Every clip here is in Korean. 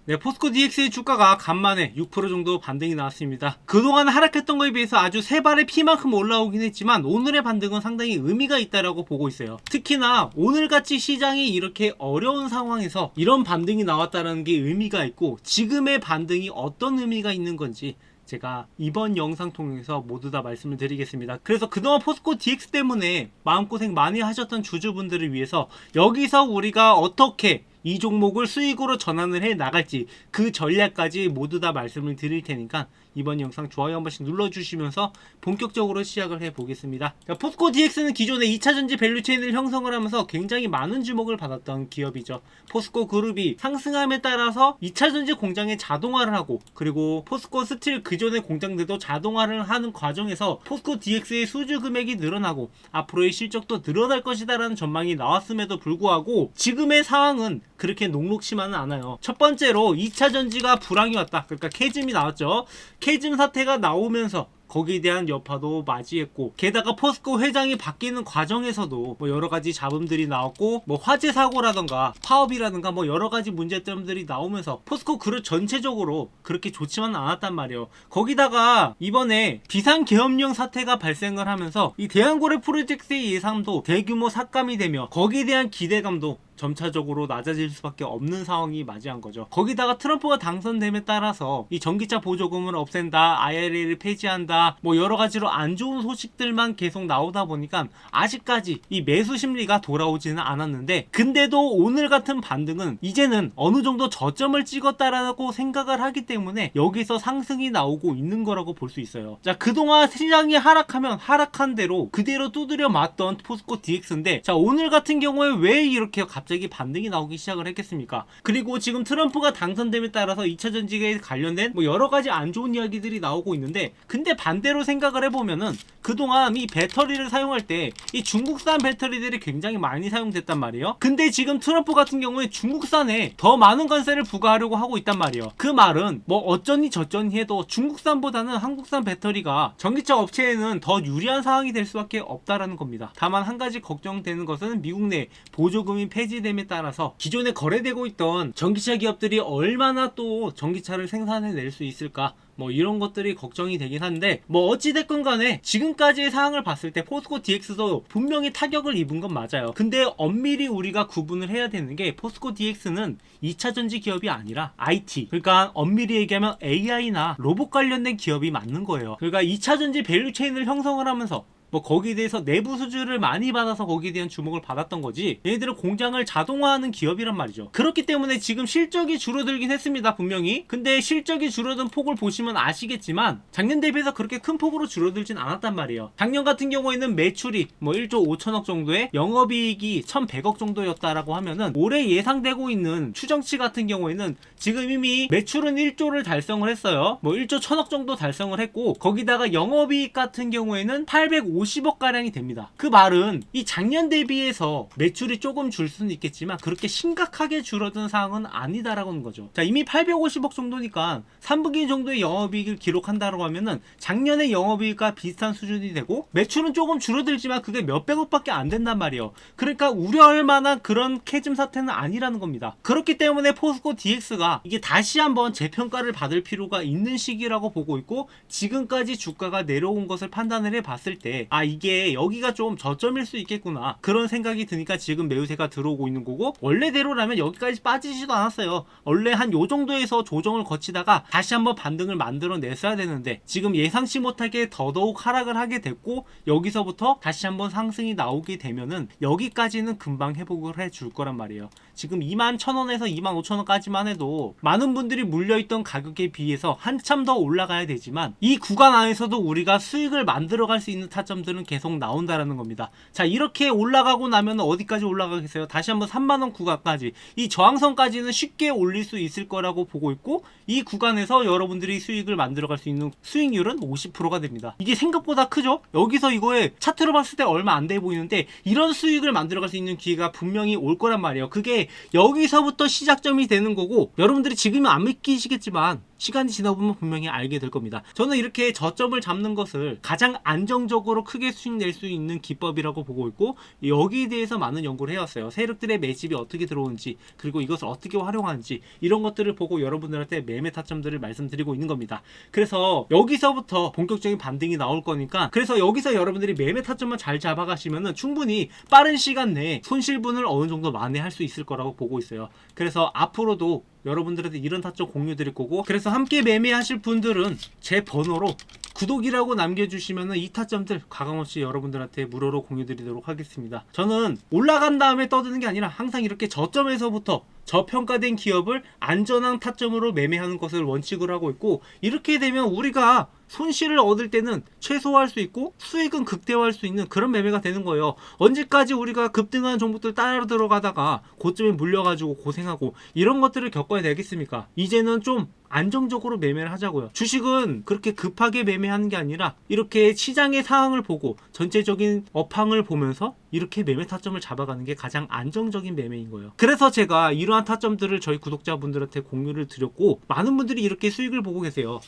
네, 포스코 DX의 주가가 간만에 6% 정도 반등이 나왔습니다. 그동안 하락했던 거에 비해서 아주 세 발의 피만큼 올라오긴 했지만 오늘의 반등은 상당히 의미가 있다라고 보고 있어요. 특히나 오늘같이 시장이 이렇게 어려운 상황에서 이런 반등이 나왔다는 게 의미가 있고, 지금의 반등이 어떤 의미가 있는 건지 제가 이번 영상 통해서 모두 다 말씀을 드리겠습니다. 그래서 그동안 포스코 DX 때문에 마음고생 많이 하셨던 주주분들을 위해서 여기서 우리가 어떻게 이 종목을 수익으로 전환을 해 나갈지 그 전략까지 모두 다 말씀을 드릴 테니까 이번 영상 좋아요 한 번씩 눌러주시면서 본격적으로 시작을 해보겠습니다. 포스코 DX는 기존에 2차전지 밸류체인을 형성을 하면서 굉장히 많은 주목을 받았던 기업이죠. 포스코 그룹이 상승함에 따라서 2차전지 공장에 자동화를 하고, 그리고 포스코 스틸 그전의 공장들도 자동화를 하는 과정에서 포스코 DX의 수주 금액이 늘어나고 앞으로의 실적도 늘어날 것이다 라는 전망이 나왔음에도 불구하고 지금의 상황은 그렇게 녹록치만은 않아요. 첫 번째로 2차전지가 불황이 왔다. 그러니까 캐즘이 나왔죠. 캐즘 사태가 나오면서 거기에 대한 여파도 맞이했고, 게다가 포스코 회장이 바뀌는 과정에서도 뭐 여러가지 잡음들이 나왔고, 뭐 화재 사고라던가 파업이라든가 뭐 여러가지 문제점들이 나오면서 포스코 그룹 전체적으로 그렇게 좋지만은 않았단 말이에요. 거기다가 이번에 비상계엄령 사태가 발생을 하면서 이 대한고래 프로젝트의 예상도 대규모 삭감이 되며 거기에 대한 기대감도 점차적으로 낮아질 수밖에 없는 상황이 맞이한 거죠. 거기다가 트럼프가 당선됨에 따라서 이 전기차 보조금을 없앤다, IRA를 폐지한다, 뭐 여러 가지로 안 좋은 소식들만 계속 나오다 보니까 아직까지 이 매수 심리가 돌아오지는 않았는데, 근데도 오늘 같은 반등은 이제는 어느 정도 저점을 찍었다라고 생각을 하기 때문에 여기서 상승이 나오고 있는 거라고 볼 수 있어요. 자, 그동안 시장이 하락하면 하락한 대로 그대로 두드려 맞던 포스코 DX인데, 자, 오늘 같은 경우에 왜 이렇게 갑자기 반등이 나오기 시작을 했겠습니까? 그리고 지금 트럼프가 당선됨에 따라서 2차 전지에 관련된 뭐 여러 가지 안 좋은 이야기들이 나오고 있는데, 근데 반대로 생각을 해보면은 그동안 이 배터리를 사용할 때 이 중국산 배터리들이 굉장히 많이 사용됐단 말이에요. 근데 지금 트럼프 같은 경우에 중국산에 더 많은 관세를 부과하려고 하고 있단 말이에요. 그 말은 뭐 어쩌니 저쩌니 해도 중국산보다는 한국산 배터리가 전기차 업체에는 더 유리한 상황이 될 수밖에 없다라는 겁니다. 다만 한 가지 걱정되는 것은 미국 내 보조금이 폐지됨에 따라서 기존에 거래되고 있던 전기차 기업들이 얼마나 또 전기차를 생산해낼 수 있을까, 뭐 이런 것들이 걱정이 되긴 한데, 뭐 어찌됐건 간에 지금까지의 상황을 봤을 때 포스코 DX도 분명히 타격을 입은 건 맞아요. 근데 엄밀히 우리가 구분을 해야 되는 게 포스코 DX는 2차전지 기업이 아니라 IT, 그러니까 엄밀히 얘기하면 AI나 로봇 관련된 기업이 맞는 거예요. 그러니까 2차전지 밸류체인을 형성을 하면서 뭐 거기에 대해서 내부 수주를 많이 받아서 거기에 대한 주목을 받았던 거지, 얘네들은 공장을 자동화하는 기업이란 말이죠. 그렇기 때문에 지금 실적이 줄어들긴 했습니다, 분명히. 근데 실적이 줄어든 폭을 보시면 아시겠지만 작년 대비해서 그렇게 큰 폭으로 줄어들진 않았단 말이에요. 작년 같은 경우에는 매출이 뭐 1조 5천억 정도에 영업이익이 1100억 정도였다라고 하면은 올해 예상되고 있는 추정치 같은 경우에는 지금 이미 매출은 1조를 달성을 했어요. 뭐 1조 1000억 정도 달성을 했고, 거기다가 영업이익 같은 경우에는 850억 가량이 됩니다. 그 말은 이 작년 대비해서 매출이 조금 줄 수는 있겠지만 그렇게 심각하게 줄어든 상황은 아니다라는 거죠. 자, 이미 850억 정도니까 3분기 정도의 영업이익을 기록한다고 하면은 작년의 영업이익과 비슷한 수준이 되고, 매출은 조금 줄어들지만 그게 몇백억밖에 안 된단 말이에요. 그러니까 우려할 만한 그런 캐즘 사태는 아니라는 겁니다. 그렇기 때문에 포스코 DX가 이게 다시 한번 재평가를 받을 필요가 있는 시기라고 보고 있고, 지금까지 주가가 내려온 것을 판단을 해봤을 때 아, 이게 여기가 좀 저점일 수 있겠구나, 그런 생각이 드니까 지금 매수세가 들어오고 있는 거고, 원래대로라면 여기까지 빠지지도 않았어요. 원래 한 요 정도에서 조정을 거치다가 다시 한번 반등을 만들어 냈어야 되는데 지금 예상치 못하게 더더욱 하락을 하게 됐고, 여기서부터 다시 한번 상승이 나오게 되면은 여기까지는 금방 회복을 해줄 거란 말이에요. 지금 21,000원에서 25,000원까지만 해도 많은 분들이 물려있던 가격에 비해서 한참 더 올라가야 되지만 이 구간 안에서도 우리가 수익을 만들어갈 수 있는 타점들은 계속 나온다라는 겁니다. 자, 이렇게 올라가고 나면 어디까지 올라가겠어요? 다시 한번 3만원 구간까지, 이 저항선까지는 쉽게 올릴 수 있을 거라고 보고 있고, 이 구간에서 여러분들이 수익을 만들어갈 수 있는 수익률은 50%가 됩니다. 이게 생각보다 크죠? 여기서 이거에 차트로 봤을 때 얼마 안 돼 보이는데 이런 수익을 만들어갈 수 있는 기회가 분명히 올 거란 말이에요. 그게 여기서부터 시작점이 되는 거고, 여러분들이 지금은 안 믿기시겠지만 시간이 지나보면 분명히 알게 될 겁니다. 저는 이렇게 저점을 잡는 것을 가장 안정적으로 크게 수익 낼 수 있는 기법이라고 보고 있고, 여기에 대해서 많은 연구를 해왔어요. 세력들의 매집이 어떻게 들어오는지, 그리고 이것을 어떻게 활용하는지, 이런 것들을 보고 여러분들한테 매매 타점들을 말씀드리고 있는 겁니다. 그래서 여기서부터 본격적인 반등이 나올 거니까, 그래서 여기서 여러분들이 매매 타점만 잘 잡아가시면은 충분히 빠른 시간 내에 손실분을 어느 정도 만회할 수 있을 거라고 보고 있어요. 그래서 앞으로도 여러분들한테 이런 타점 공유 드릴 거고, 그래서 함께 매매하실 분들은 제 번호로 구독이라고 남겨주시면 이 타점들 가감없이 여러분들한테 무료로 공유 드리도록 하겠습니다. 저는 올라간 다음에 떠드는 게 아니라 항상 이렇게 저점에서부터 저평가된 기업을 안전한 타점으로 매매하는 것을 원칙으로 하고 있고, 이렇게 되면 우리가 손실을 얻을 때는 최소화할 수 있고 수익은 극대화할 수 있는 그런 매매가 되는 거예요. 언제까지 우리가 급등하는 종목들 따라 들어가다가 고점에 물려가지고 고생하고 이런 것들을 겪어야 되겠습니까? 이제는 좀 안정적으로 매매를 하자고요. 주식은 그렇게 급하게 매매하는 게 아니라 이렇게 시장의 상황을 보고 전체적인 업황을 보면서 이렇게 매매 타점을 잡아가는 게 가장 안정적인 매매인 거예요. 그래서 제가 이러한 타점들을 저희 구독자분들한테 공유를 드렸고, 많은 분들이 이렇게 수익을 보고 계세요.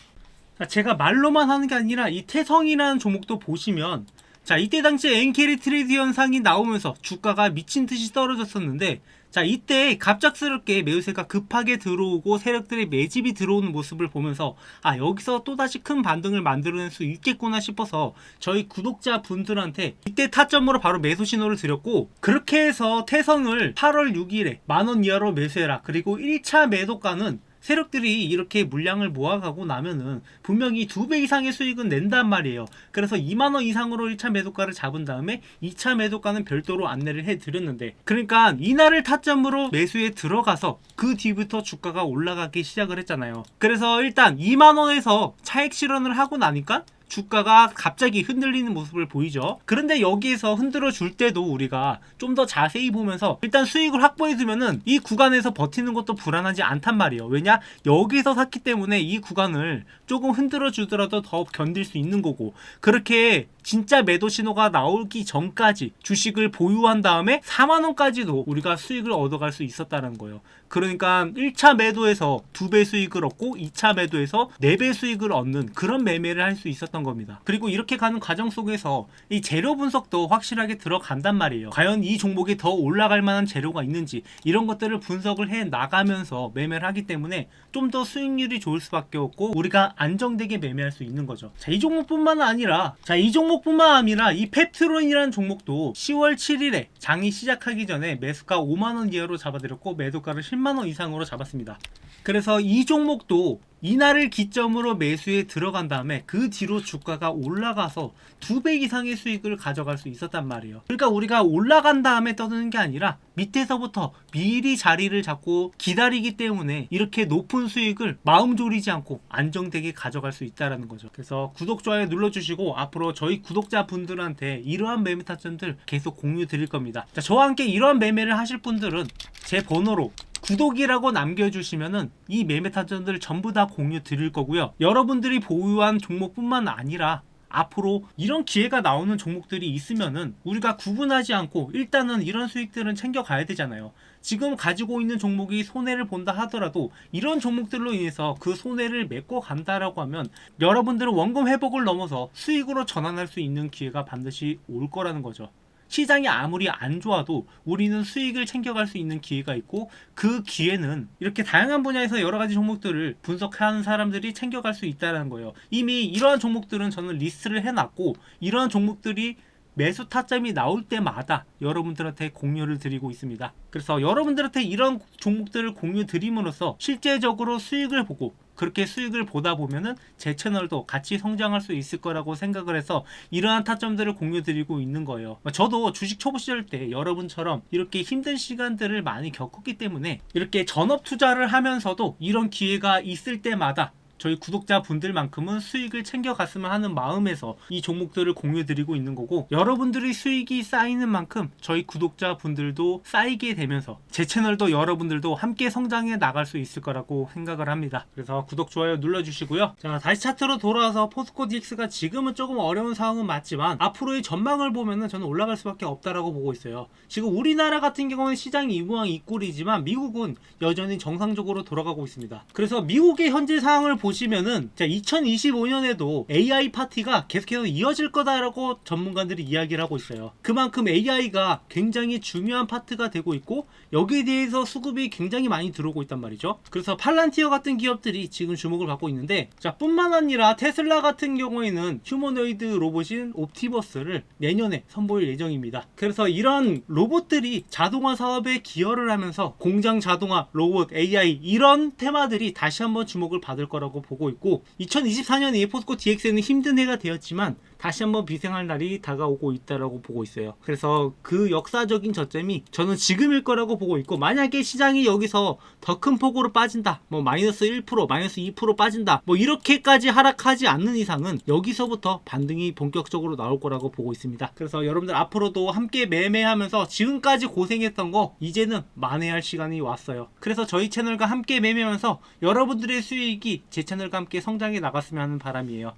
제가 말로만 하는 게 아니라 이 태성이라는 종목도 보시면, 자, 이때 당시에 엔캐리 트레이드 현상이 나오면서 주가가 미친 듯이 떨어졌었는데, 자, 이때 갑작스럽게 매수세가 급하게 들어오고 세력들의 매집이 들어오는 모습을 보면서 여기서 또다시 큰 반등을 만들어낼 수 있겠구나 싶어서 저희 구독자분들한테 이때 타점으로 바로 매수 신호를 드렸고, 그렇게 해서 태성을 8월 6일에 만원 이하로 매수해라, 그리고 1차 매도가는 세력들이 이렇게 물량을 모아가고 나면은 분명히 2배 이상의 수익은 낸단 말이에요. 그래서 2만원 이상으로 1차 매도가를 잡은 다음에 2차 매도가는 별도로 안내를 해드렸는데, 그러니까 이날을 타점으로 매수에 들어가서 그 뒤부터 주가가 올라가기 시작을 했잖아요. 그래서 일단 2만원에서 차익 실현을 하고 나니까 주가가 갑자기 흔들리는 모습을 보이죠. 그런데 여기에서 흔들어 줄 때도 우리가 좀 더 자세히 보면서 일단 수익을 확보해 두면은 이 구간에서 버티는 것도 불안하지 않단 말이에요. 왜냐? 여기서 샀기 때문에 이 구간을 조금 흔들어 주더라도 더 견딜 수 있는 거고, 그렇게 진짜 매도 신호가 나오기 전까지 주식을 보유한 다음에 4만원까지도 우리가 수익을 얻어갈 수 있었다는 거예요. 그러니까 1차 매도에서 2배 수익을 얻고 2차 매도에서 4배 수익을 얻는 그런 매매를 할 수 있었던 겁니다. 그리고 이렇게 가는 과정 속에서 이 재료 분석도 확실하게 들어간단 말이에요. 과연 이 종목이 더 올라갈 만한 재료가 있는지, 이런 것들을 분석을 해 나가면서 매매를 하기 때문에 좀 더 수익률이 좋을 수밖에 없고 우리가 안정되게 매매할 수 있는 거죠. 자, 이 종목뿐만 아니라 이 펩트론이라는 종목도 10월 7일에 장이 시작하기 전에 매수가 5만원 이하로 잡아드렸고 매도가를 10만원 이상으로 잡았습니다. 그래서 이 종목도 이날을 기점으로 매수에 들어간 다음에 그 뒤로 주가가 올라가서 2배 이상의 수익을 가져갈 수 있었단 말이에요. 그러니까 우리가 올라간 다음에 떠드는 게 아니라 밑에서부터 미리 자리를 잡고 기다리기 때문에 이렇게 높은 수익을 마음 졸이지 않고 안정되게 가져갈 수 있다는 거죠. 그래서 구독, 좋아요 눌러주시고 앞으로 저희 구독자분들한테 이러한 매매 타점들 계속 공유 드릴 겁니다. 자, 저와 함께 이러한 매매를 하실 분들은 제 번호로 구독이라고 남겨주시면은 이 매매 타점들 전부 다 공유 드릴 거고요. 여러분들이 보유한 종목뿐만 아니라 앞으로 이런 기회가 나오는 종목들이 있으면은 우리가 구분하지 않고 일단은 이런 수익들은 챙겨가야 되잖아요. 지금 가지고 있는 종목이 손해를 본다 하더라도 이런 종목들로 인해서 그 손해를 메꿔 간다라고 하면 여러분들은 원금 회복을 넘어서 수익으로 전환할 수 있는 기회가 반드시 올 거라는 거죠. 시장이 아무리 안 좋아도 우리는 수익을 챙겨갈 수 있는 기회가 있고, 그 기회는 이렇게 다양한 분야에서 여러 가지 종목들을 분석하는 사람들이 챙겨갈 수 있다는 거예요. 이미 이러한 종목들은 저는 리스트를 해놨고, 이러한 종목들이 매수 타점이 나올 때마다 여러분들한테 공유를 드리고 있습니다. 그래서 여러분들한테 이런 종목들을 공유 드림으로써 실제적으로 수익을 보고, 그렇게 수익을 보다 보면은 제 채널도 같이 성장할 수 있을 거라고 생각을 해서 이러한 타점들을 공유 드리고 있는 거예요. 저도 주식 초보 시절 때 여러분처럼 이렇게 힘든 시간들을 많이 겪었기 때문에 이렇게 전업 투자를 하면서도 이런 기회가 있을 때마다 저희 구독자분들만큼은 수익을 챙겨갔으면 하는 마음에서 이 종목들을 공유드리고 있는 거고, 여러분들의 수익이 쌓이는 만큼 저희 구독자분들도 쌓이게 되면서 제 채널도 여러분들도 함께 성장해 나갈 수 있을 거라고 생각을 합니다. 그래서 구독, 좋아요 눌러주시고요. 자, 다시 차트로 돌아와서 포스코 DX가 지금은 조금 어려운 상황은 맞지만 앞으로의 전망을 보면은 저는 올라갈 수밖에 없다라고 보고 있어요. 지금 우리나라 같은 경우는 시장이 이모양 이꼴이지만 미국은 여전히 정상적으로 돌아가고 있습니다. 그래서 미국의 현재 상황을 보시면은 2025년에도 AI 파티가 계속해서 이어질 거다라고 전문가들이 이야기를 하고 있어요. 그만큼 AI가 굉장히 중요한 파트가 되고 있고 여기에 대해서 수급이 굉장히 많이 들어오고 있단 말이죠. 그래서 팔란티어 같은 기업들이 지금 주목을 받고 있는데, 자, 뿐만 아니라 테슬라 같은 경우에는 휴머노이드 로봇인 옵티버스를 내년에 선보일 예정입니다. 그래서 이런 로봇들이 자동화 사업에 기여를 하면서 공장 자동화, 로봇, AI 이런 테마들이 다시 한번 주목을 받을 거라고 보고 있고, 2024년이 포스코 DX는 힘든 해가 되었지만 다시 한번 비생할 날이 다가오고 있다라고 보고 있어요. 그래서 그 역사적인 저점이 저는 지금일 거라고 보고 있고, 만약에 시장이 여기서 더 큰 폭으로 빠진다, 뭐 마이너스 1%, 마이너스 2% 빠진다, 뭐 이렇게까지 하락하지 않는 이상은 여기서부터 반등이 본격적으로 나올 거라고 보고 있습니다. 그래서 여러분들 앞으로도 함께 매매하면서 지금까지 고생했던 거 이제는 만회할 시간이 왔어요. 그래서 저희 채널과 함께 매매하면서 여러분들의 수익이 제 채널과 함께 성장해 나갔으면 하는 바람이에요.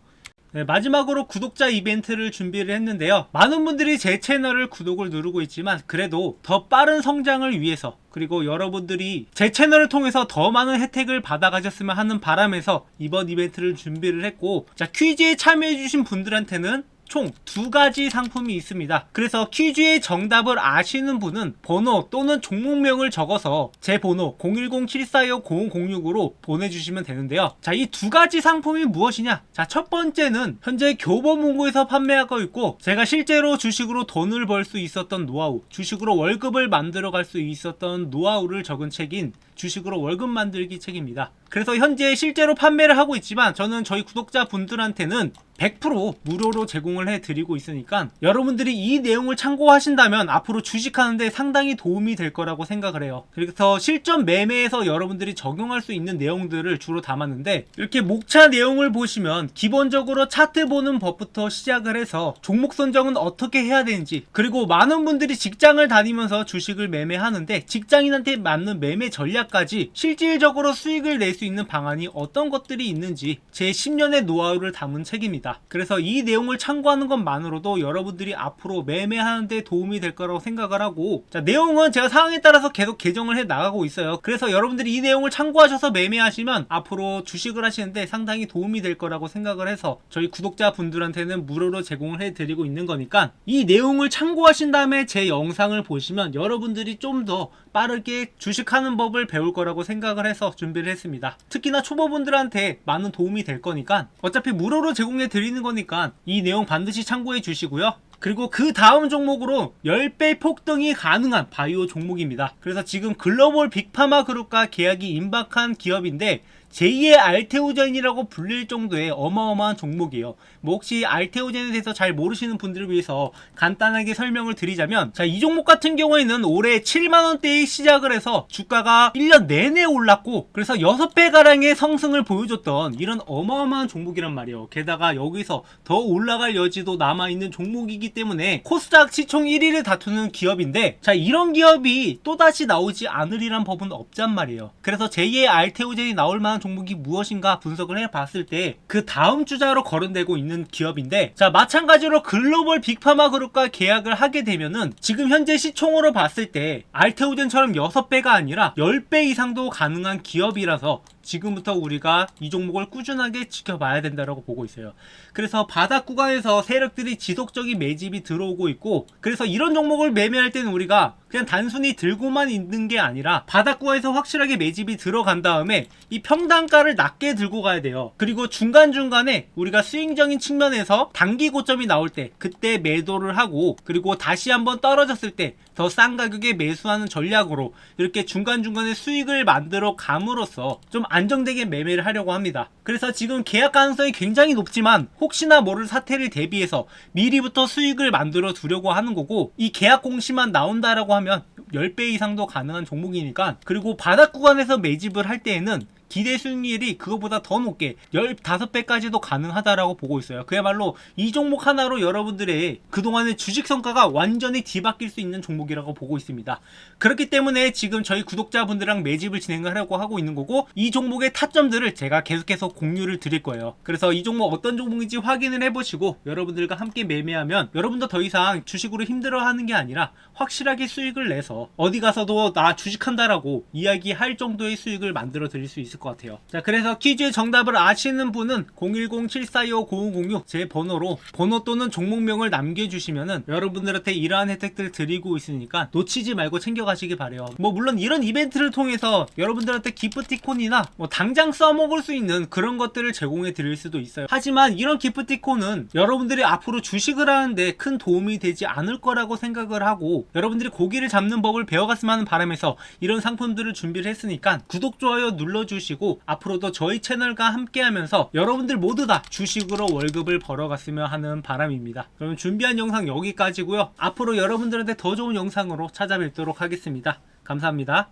네, 마지막으로 구독자 이벤트를 준비를 했는데요. 많은 분들이 제 채널을 구독을 누르고 있지만 그래도 더 빠른 성장을 위해서, 그리고 여러분들이 제 채널을 통해서 더 많은 혜택을 받아가셨으면 하는 바람에서 이번 이벤트를 준비를 했고, 자, 퀴즈에 참여해주신 분들한테는 총 2가지 상품이 있습니다. 그래서 퀴즈의 정답을 아시는 분은 번호 또는 종목명을 적어서 제 번호 010-7425-0006으로 보내주시면 되는데요. 자, 이 2가지 상품이 무엇이냐? 자, 첫 번째는 현재 교보문고에서 판매하고 있고 제가 실제로 주식으로 돈을 벌 수 있었던 노하우, 주식으로 월급을 만들어 갈 수 있었던 노하우를 적은 책인 주식으로 월급 만들기 책입니다. 그래서 현재 실제로 판매를 하고 있지만 저는 저희 구독자분들한테는 100% 무료로 제공을 해드리고 있으니까 여러분들이 이 내용을 참고하신다면 앞으로 주식하는데 상당히 도움이 될 거라고 생각을 해요. 그래서 실전 매매에서 여러분들이 적용할 수 있는 내용들을 주로 담았는데, 이렇게 목차 내용을 보시면 기본적으로 차트 보는 법부터 시작을 해서 종목 선정은 어떻게 해야 되는지, 그리고 많은 분들이 직장을 다니면서 주식을 매매하는데 직장인한테 맞는 매매 전략까지 실질적으로 수익을 낼 수 있는 방안이 어떤 것들이 있는지 제 10년의 노하우를 담은 책입니다. 그래서 이 내용을 참고하는 것만으로도 여러분들이 앞으로 매매하는데 도움이 될 거라고 생각을 하고, 자, 내용은 제가 상황에 따라서 계속 개정을 해 나가고 있어요. 그래서 여러분들이 이 내용을 참고하셔서 매매하시면 앞으로 주식을 하시는데 상당히 도움이 될 거라고 생각을 해서 저희 구독자분들한테는 무료로 제공을 해드리고 있는 거니까 이 내용을 참고하신 다음에 제 영상을 보시면 여러분들이 좀 더 빠르게 주식하는 법을 배울 거라고 생각을 해서 준비를 했습니다. 특히나 초보분들한테 많은 도움이 될 거니까, 어차피 무료로 제공해 드리는 거니까 이 내용 반드시 참고해 주시고요. 그리고 그 다음 종목으로 10배 폭등이 가능한 바이오 종목입니다. 그래서 지금 글로벌 빅파마 그룹과 계약이 임박한 기업인데 제2의 알테오젠이라고 불릴 정도의 어마어마한 종목이에요. 뭐 혹시 알테오젠에 대해서 잘 모르시는 분들을 위해서 간단하게 설명을 드리자면, 자, 이 종목 같은 경우에는 올해 7만원대에 시작을 해서 주가가 1년 내내 올랐고, 그래서 6배 가량의 상승을 보여줬던 이런 어마어마한 종목이란 말이에요. 게다가 여기서 더 올라갈 여지도 남아있는 종목이기 때문에 코스닥 시총 1위를 다투는 기업인데, 자, 이런 기업이 또다시 나오지 않으리란 법은 없단 말이에요. 그래서 제2의 알테오젠이 나올 만한 종목이 무엇인가 분석을 해봤을 때 그 다음 주자로 거론되고 있는 기업인데, 자, 마찬가지로 글로벌 빅파마 그룹과 계약을 하게 되면은 지금 현재 시총으로 봤을 때 알테오젠처럼 6배가 아니라 10배 이상도 가능한 기업이라서 지금부터 우리가 이 종목을 꾸준하게 지켜봐야 된다고 보고 있어요. 그래서 바닥 구간에서 세력들이 지속적인 매집이 들어오고 있고, 그래서 이런 종목을 매매할 때는 우리가 그냥 단순히 들고만 있는 게 아니라 바닥 구간에서 확실하게 매집이 들어간 다음에 이 평단가를 낮게 들고 가야 돼요. 그리고 중간중간에 우리가 스윙적인 측면에서 단기 고점이 나올 때 그때 매도를 하고, 그리고 다시 한번 떨어졌을 때 더 싼 가격에 매수하는 전략으로 이렇게 중간중간에 수익을 만들어 감으로써 좀 안정되게 매매를 하려고 합니다. 그래서 지금 계약 가능성이 굉장히 높지만 혹시나 모를 사태를 대비해서 미리부터 수익을 만들어 두려고 하는 거고, 이 계약 공시만 나온다라고 하면 10배 이상도 가능한 종목이니까, 그리고 바닥 구간에서 매집을 할 때에는 기대 수익률이 그거보다 더 높게 15배까지도 가능하다라고 보고 있어요. 그야말로 이 종목 하나로 여러분들의 그동안의 주식 성과가 완전히 뒤바뀔 수 있는 종목이라고 보고 있습니다. 그렇기 때문에 지금 저희 구독자분들랑 매집을 진행을 하려고 하고 있는 거고, 이 종목의 타점들을 제가 계속해서 공유를 드릴 거예요. 그래서 이 종목 어떤 종목인지 확인을 해보시고 여러분들과 함께 매매하면 여러분도 더 이상 주식으로 힘들어하는 게 아니라 확실하게 수익을 내서 어디 가서도 나 주식한다라고 이야기할 정도의 수익을 만들어 드릴 수 있을 것 같아요. 자, 그래서 퀴즈의 정답을 아시는 분은 010-7425-0506 제 번호로 번호 또는 종목명을 남겨주시면은 여러분들한테 이러한 혜택들을 드리고 있으니까 놓치지 말고 챙겨가시기 바래요. 뭐 물론 이런 이벤트를 통해서 여러분들한테 기프티콘이나 뭐 당장 써먹을 수 있는 그런 것들을 제공해 드릴 수도 있어요. 하지만 이런 기프티콘은 여러분들이 앞으로 주식을 하는데 큰 도움이 되지 않을 거라고 생각을 하고, 여러분들이 고기를 잡는 법을 배워갔으면 하는 바람에서 이런 상품들을 준비를 했으니까 구독, 좋아요 눌러주시고 앞으로도 저희 채널과 함께 하면서 여러분들 모두 다 주식으로 월급을 벌어갔으면 하는 바람입니다. 그럼 준비한 영상 여기까지고요. 앞으로 여러분들한테 더 좋은 영상으로 찾아뵙도록 하겠습니다. 감사합니다.